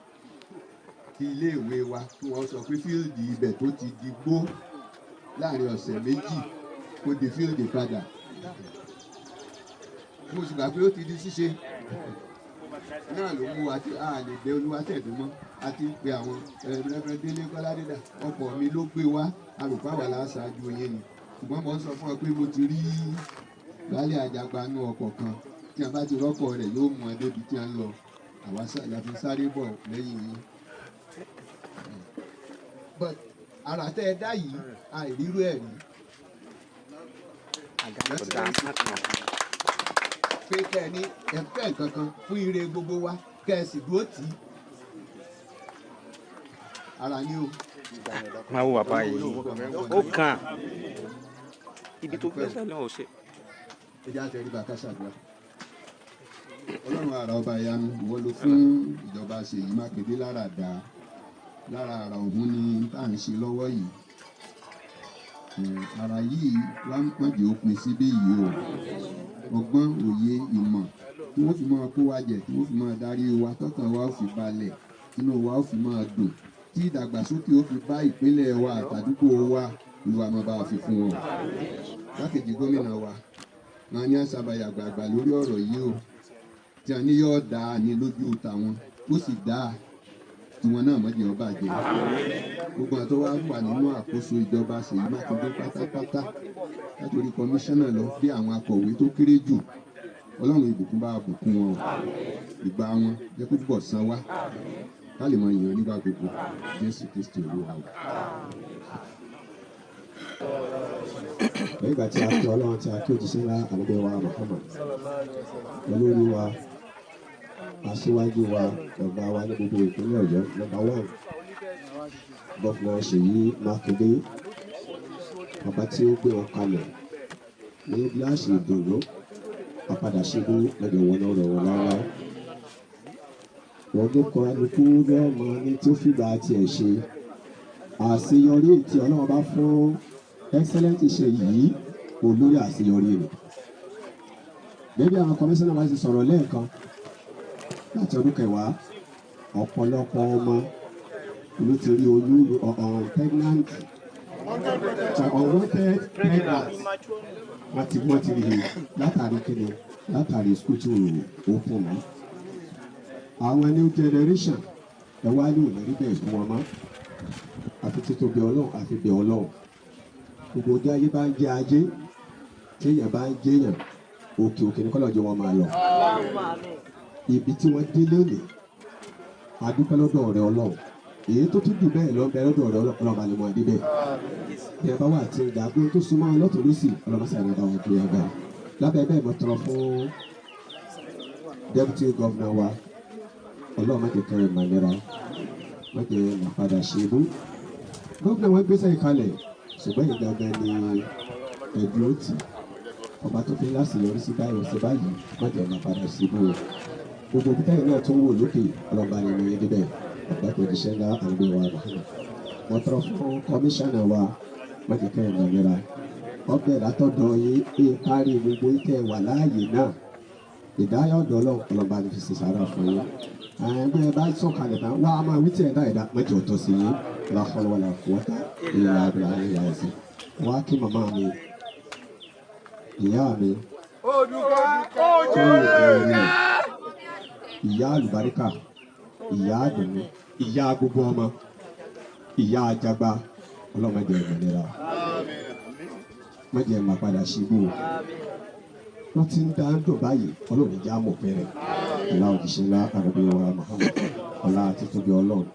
Speaker 9: kí iléèwé wa kí wọ́n sọ pé fíìlì ibẹ̀ tó ti di gbó láàrin ọ̀sẹ̀ méjì kó di fíìlì padà. Mo sì gbà pé ó ti di ṣíṣe náà ló mú wa tí a lè dé Olúwatẹ̀dó mọ́ àti pé àwọn Rẹ́fẹ́rẹ́ndé Délé Kọ́ládédà ọkọ̀ mi ló gbé wá àròpá wà láṣáájú yẹn ni. Ṣùgbọ́n mo ń sọ fún ọ pé mo ti rí Baálẹ̀ Àjàgbanú ọkọ̀ kan tí a bá ti rọ́kọ̀ rẹ̀ yóò mú ẹ débi tí a ń lọ àwa láti sáré bọ̀ lẹ́yìn yín. But àrà tẹ́ ẹ dá yìí àìrírú ẹ̀ rí. Pé kẹ́ ẹ ní ẹ̀fẹ́ kankan fún ire gbogbo wa kẹ́ ẹ sì dúró tì í. Ara ni o.
Speaker 7: Máa wo bàbá yìí ó kàn ibi tó gbẹ́sẹ̀ náà ò ṣe.
Speaker 9: Ẹ jẹ́ àtẹ̀rí bàtà ṣàdúrà. Ọlọ́run àrà ọba ìyanu ìwọ ló fún ìjọba Ṣèyí Mákindé lára àrà òun ni tá à ń ṣe lọ́wọ́ yìí. Àrà yìí wá pọ̀jù òpin síbí yìí o. Ọgbọ́n òye ìmọ̀ tí wọ́n fi máa kó wa jẹ tí wọ́n fi máa darí wa tọ́kàn wa ó fi balẹ̀ inú wa ó fi máa dùn tí ìdàgbàsókè ó fi bá ìpínlẹ̀ wa àtàdúgbò wa Olúwa máa bá wa fi fún wọn. Igbakeji gómìnà wa máa ní àṣàbàyà àgbààgbà lórí ọ̀rọ̀ yìí o tí a ní yóò dáa ní lójú tàwọn ó sì dáa tiwọn náà mọ̀jẹ̀ ọba jẹ́. Gbogbo àti wá wà nínú àkóso ìjọba Ṣèyí Mákindé pátápátá látòrí kọmíṣánná lọ bí àwọn akọ̀wé tó kéré jù Ọlọ́run ìbùkún bá bùkún wọn ìgbà wọn jẹ́ kó túbọ̀ san wá ká lè mọ ìyàn nígbà gbogbo Jésù Kristi Olúwa wa.
Speaker 10: nígbà tí a kí ọlọ́run tí a kí òjíṣẹ́ ńlá ànábì wa Muhammad olórí wa aṣíwájú wa ọ̀gá wa ní gbogbo ìpínlẹ̀ Ọ̀yọ́ nọ́mbà 1 gọ́fúnà Ṣèyí Mákindé bàbá tí ó gbé wọn kalẹ̀ ní gíláàsì ìdùnnú àpadà ṣubú lọ́dọ̀ wọn náà rọ̀ wọn lára wọn tó kọ alùpùpù lọ́mọ ní tí ó fìgbà tiẹ̀ ṣe àṣeyọrí tí ọlọ́run bá fún excellent ṣe yìí olórí àṣeyọrí rẹ̀ bẹ́ẹ̀ni àwọn kọmíṣánná wa ti sọ̀rọ̀ lẹ́ẹ̀kan láti ọdún kẹwàá ọ̀pọ̀lọpọ̀ ọmọ ló ti rí oyún pregnant unwanted pregnant wọ́n ti rí látàrí kíni látàrí school tí ò fún wọn. àwọn new generation ẹ wá ní òní rí bẹ́ẹ̀ fún wọn mọ́ àfi títóbi ọlọ́run àfi bẹ̀ ọlọ́run gbogbo ọjọ́ ayé bá ń jẹ́ ajé téèyàn bá ń jẹ́yàn òkè òkè ní kọ́lọ́jọ́ wọn máa lọ. ibi tí wọ́n dé lónìí adúpẹ́ lọ́dọ̀ ọ̀rẹ́ ọlọ́run èyí tó tún jù bẹ́ẹ̀ lọ bẹ lọ́dọ̀ ọ̀rẹ́ ọlọ́run balẹ̀ mọ́ adé bẹ́ẹ̀. bí ẹ bá wà tí ìgbà gbé tó súnmọ́ lọ́tọ̀ lọ́sì ọlọ́mọṣẹ́ àrẹ bá wọn gbé ẹgbẹ́ lábẹ́ bẹ́ẹ̀ mo tọrọ fún deputy governor wa ọlọ́run má jẹ́ kẹrin màlẹ́ra má jẹ́ màpadà ṣèbú. gómìnà wọn gbéṣẹ́ ìkalẹ̀ ṣùgbọ́n ìgbàgbẹ́ ni ẹ̀dùn ó tì ọba tó fi láṣeyọrí sí báyìí ọ̀sẹ̀ báyìí má jẹ́ màpadà ṣèbú o. gbogbo bítáyì náà tó ń wò lókè ọlọ́ba ni mo yẹ débẹ̀ ọ̀gá tó jíṣẹ́ ńlá àgbẹ̀ wa Muhammad. mo tọrọ fún kọmíṣánná wa má jẹ́ kẹrin màlẹ́ra ọbẹ̀ látọ̀dọ̀ yín pé kárí gbogbo ìtẹ̀ wà láàyè náà ìdáyà ọ̀dọ̀ ọlọ́ba ni fi ṣe sára fún yín. ẹgbẹ́ bá sọ̀kalẹ̀ tán wá a máa wí tí ẹ̀dá ẹ̀dá mẹ́jọ ọ̀tọ̀ sí yín láfọlọ́ wàlà fúwọ́tà ìyá abúlé ayé ẹ̀sìn wá kí màmá mi ìyá mi ìyá àlùbáríkà ìyá àdùnnú ìyá gbogbo ọmọ ìyá àjàgbá ọlọ́mọdé ìmọ̀lẹ́ra mọ̀jẹ̀ máa padà ṣíbú wọ́n ti ń dá ń dùn báyìí ọlọ́run ìjà mọ̀ fẹ́rẹ̀ ọlá òjíṣẹ́ ńlá àrùbí wa Muhammad ọlá àti tóbi ọlọ́run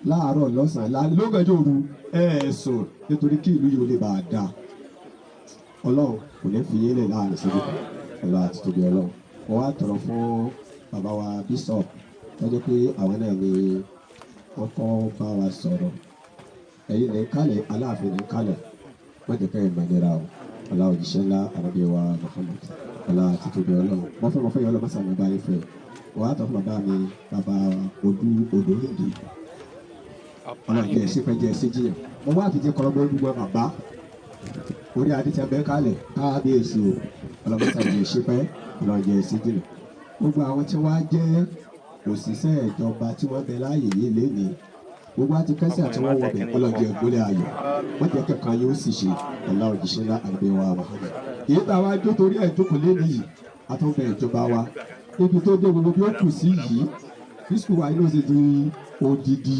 Speaker 10: láàárọ̀ lọ́sàn-án lọ́gàjọ́ òru ẹ̀ẹ́sùn nítorí kí ìlú yóò lè bá a dá ọlọ́run kò ní fi yín lẹ̀ láàrin síbi ọlá àti tóbi ọlọ́run wọ́n wá tọrọ fún bàbá wa bishop lọ́jọ́ pé àwọn náà ni wọ́n kọ́ bá wa sọ̀rọ̀ ẹ̀yin ní kálẹ̀ aláàfin ní kálẹ̀ wọ́n jẹ́ kẹ́ ẹ̀ mọ̀lẹ́ra o ọlá òjíṣẹ́ ńlá àrùbí wa Muhammad ọlá àti tóbi ọlọ́run mọ́fẹ́ yọ ọlọ́mọ sàmì bá yín fẹ́ wọ́n á tọ́ fún bàbá mi bàbá odò lòdì ọlọ́run jẹ́ ẹ̀sìn jẹ́ ẹ̀sìn jiyàn wọ́n wá àfijẹ́ kọ́lọ́gbọ́n gbogbo bàbá orí adé tí a bẹ́ kálẹ̀ káàbíyèsí o ọlọ́run sàmì jẹ́ ẹ̀sìn pẹ́ ọlọ́run jẹ́ ẹ̀sìn jiyàn gbogbo àwọn tí wọ́n á jẹ́ òṣìṣẹ́ ìjọba tí wọ́n bẹ láàyè yìí lénìí gbogbo àti kẹsì àti wọn wọbẹ ọlọjẹ ìgbólé ayọ̀ wọn jẹ kẹkàn yóò sì ṣe ọlá òjíṣẹ́ ńlá àgbẹ wa Muhammad èyí tá a wá jó torí ẹ jókòó lẹ́nu yìí àtúnbẹ ìjọba wa ibi tó dé gbogbo bí ó kù sí yìí bísíkù wa inú ṣe di odidi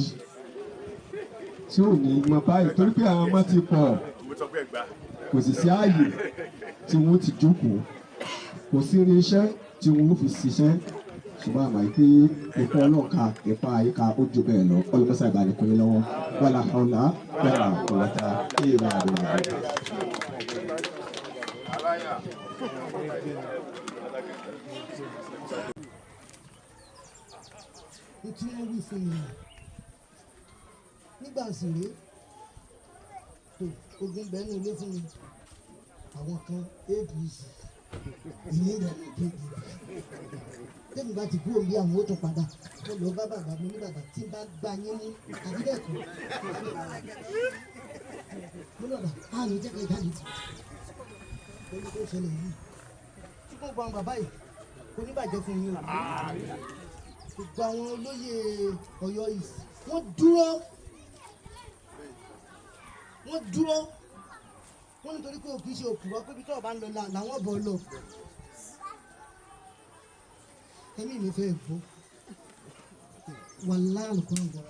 Speaker 10: tí ò ní mọ báyìí torí pé àwọn ọmọ ti pọ̀ kò sì sí ààyè tí wọn ti jókòó kò sí irinṣẹ́ tí wọn fi ṣiṣẹ́ ṣùgbọ́n àmọ́ ìpè ìpò ọlọ́ọ̀ka ìpò àyíká ó ju bẹ́ẹ̀ lọ ọlọ́mọṣẹ́ ìbánikọ́ yín lọ́wọ́ wàlà ọ̀là wàlà ọ̀làta ìlà àdúrà.
Speaker 11: tí wọ́n wí fún mi nígbà òsèré tó ogun bẹ́ẹ̀ni ilé fún mi àwọn kan apc ìyẹn rẹ̀ ló kéde tẹ́mi bá ti kúrò bí àwọn ó tún padà mo lọ bá bàbá mi ní bàbá tí bá gbá yín ní àbídẹ́kùn mo lọ́dà àrùn jẹ́ kẹ́ jáde tì lórí tó ṣẹlẹ̀ yìí tí kò gba àwọn bàbá yìí kò ní bàjẹ́ fún yín o gbogbo àwọn olóyè Ọ̀yọ́ yìí wọ́n dúró wọ́n nítorí pé òkú ṣe òkúrọ́ pé bí tọ́ọ̀ bá ń lọ làwọn bọ̀ lọ ẹ̀mí mi fẹ́ gbọ́ wà láàrùn kan gbọ́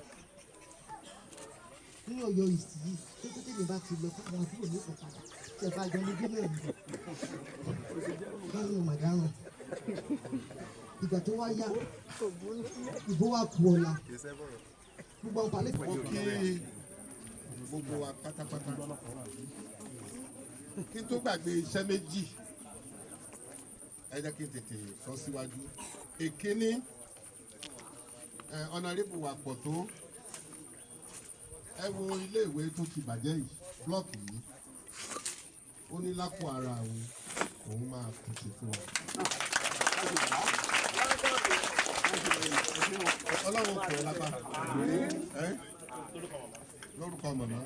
Speaker 11: ní Ọ̀yọ́ ìsì yìí tó tó tèmi bá ti lọ fún àwọn àbúrò ní ìpò padà tí ẹ bá jọ ní gómìnà mi báyìí ò màdáràn ìgbà tó wá yá ìbò wa kú ọ̀la gbogbo àwọn pàlẹ́ fún
Speaker 1: gbogbo wa pátápátá. Kí n tó gbàgbé iṣẹ́ méjì, ẹ jẹ́ kí n tètè sọ síwájú. Èkíní, ọ̀nàrẹ́bù wà pọ̀ tó, ẹ wo iléèwé tó ti bàjẹ́ yìí, blọ́ọ̀kì yìí, ó ní lápò ara òun máa pèsè fún wa. Ọlọ́run kò lápá lórúkọ màmá.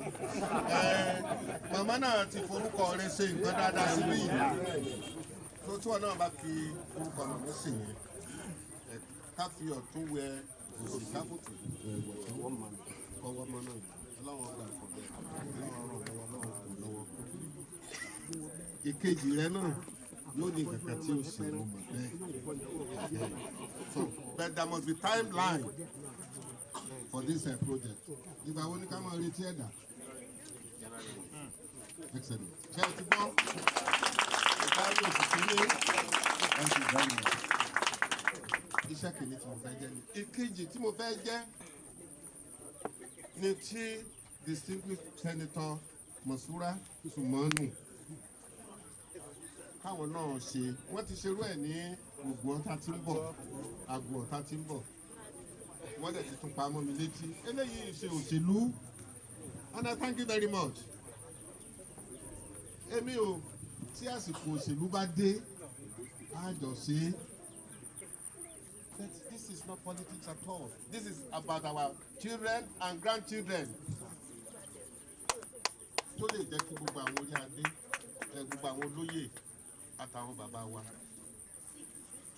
Speaker 1: Màmá náà ti forúkọ rẹ̀ ṣe nǹkan dáadáa síbí yìí. Tó tí wọn náà bá fi orúkọ màmá sí yẹn, ká fi ọ̀tún wẹ òsì káfùtù ọwọ́ mọ́ náà. Ọlọ́run ọgbà ìfọ̀bẹ́, Ọlọ́run ọ̀rọ̀ lọ́wọ́. Ìkejì rẹ náà yóò ní kankan tí ó ṣe mo mọ̀ bẹ́ẹ̀. So but there must be timeline for this project. Ìgbà wo ni ká máa retí ẹ̀dá? Excellent. Ṣé ẹ ti gbọ́? Ìparí oṣù kìíní ẹ̀sìn ìdáhùn. Iṣẹ́ kìíní tí mo fẹ́ jẹ́ ni. Ìkejì tí mo fẹ́ jẹ́ ni tí distinguished senator Monsura Sumonu káwọn náà ṣe. Wọ́n ti ṣerú ẹ̀ ní Ògùn Ọ̀tá tí ń bọ̀, Àgùn Ọ̀tá tí ń bọ̀. Wọ́n dẹ̀ ti tún pa mọ́ mi létí. Eléyìí ṣe òṣèlú, and I thank you very much. Èmi ò tí àsìkò òṣèlú bá dé, á jọ ṣe. But this is not politics at all. This is about our children and grandchildren. Tó lè jẹ́ kí gbogbo àwọn orí adé, gbogbo àwọn olóyè àtàwọn bàbá wa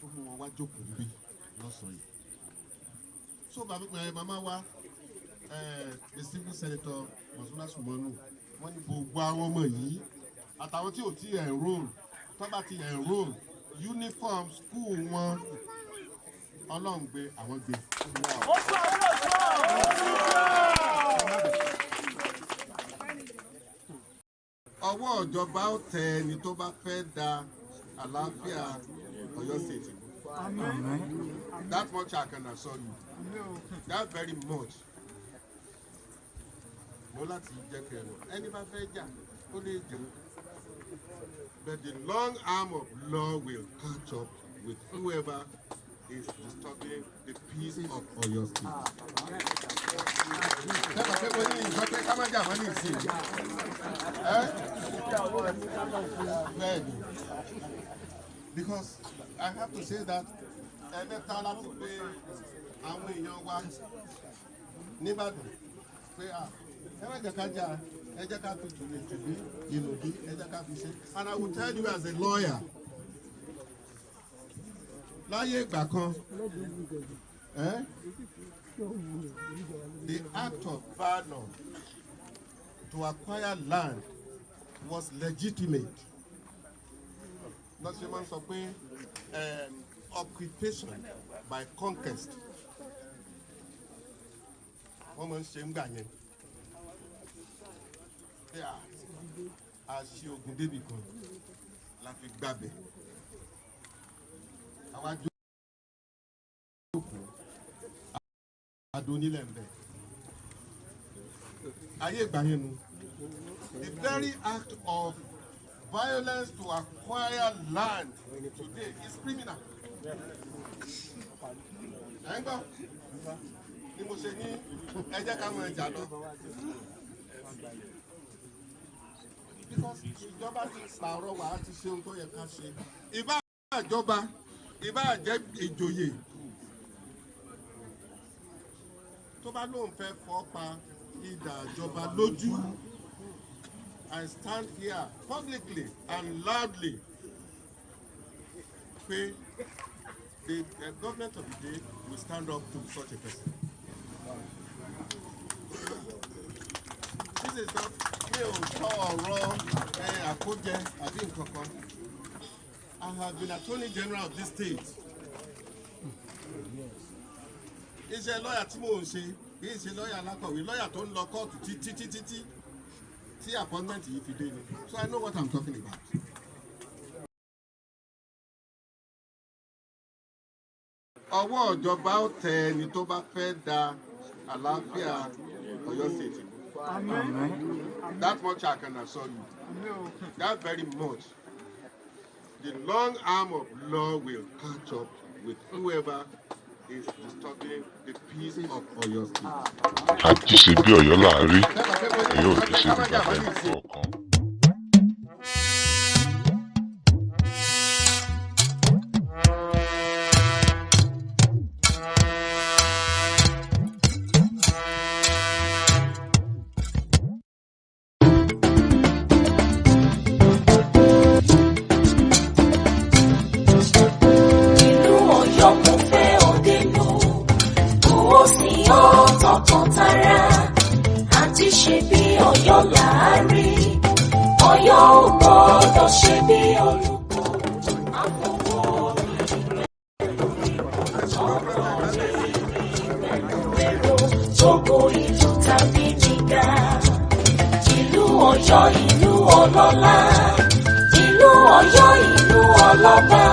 Speaker 1: tó mú wọn wá jókòó níbí lọ́sàn-án yìí. So màmá wa distinguished senator Monsura Sumonu, wọ́n ní gbogbo àwọn ọmọ yìí àtàwọn tí ò tí enroll, tó bá ti enroll, uniform school wọn Ọlọ́run gbé àwọn gbé. Ọwọ́ ìjọba ó tẹ ẹni tó bá fẹ́ da àlàáfíà Ọ̀yọ́ State. That much I can assure you. That very much. Mo láti jẹ́ kẹrin. Ẹni bá fẹ́ jà, ó lè jà. But the long arm of law will catch up with whoever is disturbing the peace of Oyo State. Because I have to say that ẹ̀mẹ́ta láti pé àwọn èèyàn wa níbàdàn pé ẹ má jẹ́ ká jà, ẹ jẹ́ ká fi tùbí ìlòdì, ẹ jẹ́ ká fi ṣe. And I will tell you as a lawyer, láyé ìgbà kan, the act of valor to acquire land was legitimate. Lọ́sẹ̀ máa ń sọ pé occupation by conquest wọ́n máa ń ṣe ń gbà yẹn. A ṣe ogun débì kan la fi gbàbẹ̀. Àwa jókòó adónílẹ̀ ń bẹ̀. Ayé ìgbà yẹn nu. The very act of violence to acquire land today is criminal. Ẹ ń gbọ́ ni mo ṣe ní ẹ jẹ́ ká mọ ẹja lọ. Because ìjọba ti pààrọ̀ wà á ti ṣe ohun tó yẹ ká ṣe. Ìbá àjọba, ìbá àjẹ́ ìjòyè tó bá lóun fẹ́ fọ́ pa idà ìjọba lójú. I stand here publicly and loudly say the government of the day will stand up to such a person. This is not me ò sọ ọ̀rọ̀ àkójẹ àbí nǹkan kan. I have been Attorney General of this state. Iṣẹ́ lọ́ọ̀yà tí mò ń ṣe kì í ṣe lọ́ọ̀yà alákọ̀wé, lọ́ọ̀yà tó ń lọ kóòtù títí tí appointment yìí fi dé ni. So I know what I'm talking about. Ọwọ́ ìjọba ó tẹ ẹni tó bá fẹ́ da àlàáfíà Ọ̀yọ́ State. That much I can assure you. That very much. The long arm of law will catch up with whoever is disturbing the peace of Oyo State.
Speaker 2: Ajisebi Oyo láàárín, Oyo ò ti ṣe bí bàbá ẹnì kọ̀ọ̀kan.
Speaker 3: Ajisebi Oyo láàárín, Oyo ò gbọdọ̀ ṣe bí olùkọ́. Àfọwọ́ ìrẹ̀lú tógo ìlú tàbí nígà. Ìlú Ọ̀yọ́ ìlú ọlọ́lá, ìlú Ọ̀yọ́ ìlú ọlọ́ba,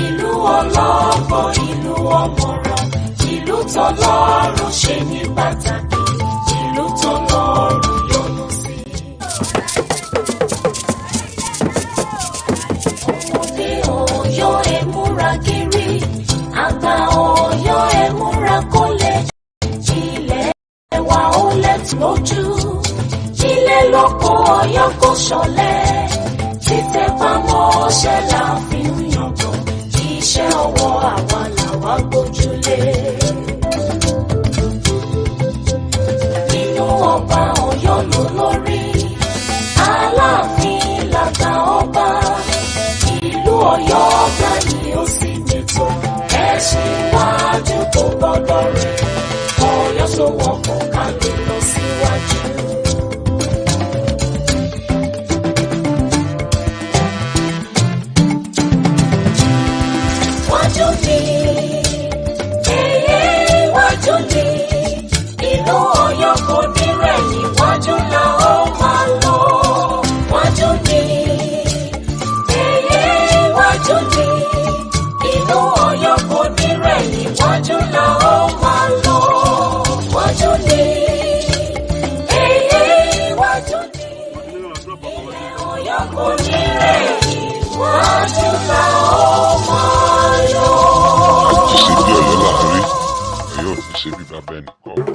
Speaker 3: ìlú ọlọ́gbọ́n ìlú ọmọràn, ìlú tọ́lọ́run ṣe ní pàtàkì. Ọmọdé Ọ̀yọ́ ẹ múra gírí, àgbà Ọ̀yọ́ ẹ múra kólẹ̀, ilẹ̀ wa ó lẹ́tù lójú, ilé lóko Ọ̀yọ́ kò ṣọ̀lẹ, títẹpámọ́ṣẹ́ la fi ń yangàn, iṣẹ́ ọwọ́ àwa làwa gbójúlé. Ọba Ọ̀yọ́ ló lórí, Aláàfin làgbà ọba, ìlú Ọ̀yọ́ ọba ni ó sì nìtò, ẹṣin iwájú tó gbọ́dọ̀ rẹ̀, Ọ̀yọ́ sowọ́pọ̀ ká lè lọ síwájú. Wájú ni, wájú ni, ìlú Ọ̀yọ́ kò ní rẹ̀yìn, wájú la ó máa lọ. Wájú ni, wájú ni, ìlú Ọ̀yọ́ kò ní rẹ̀yìn, wájú la ó máa lọ. Wájú ni, wájú ni, ìlú Ọ̀yọ́ kò ní rẹ̀yìn, wájú la ó máa lọ.
Speaker 2: Ajisebi Oyo láàárín, Oyo ò ti ṣe bí bàbá ẹnì kọ̀ọ̀kan.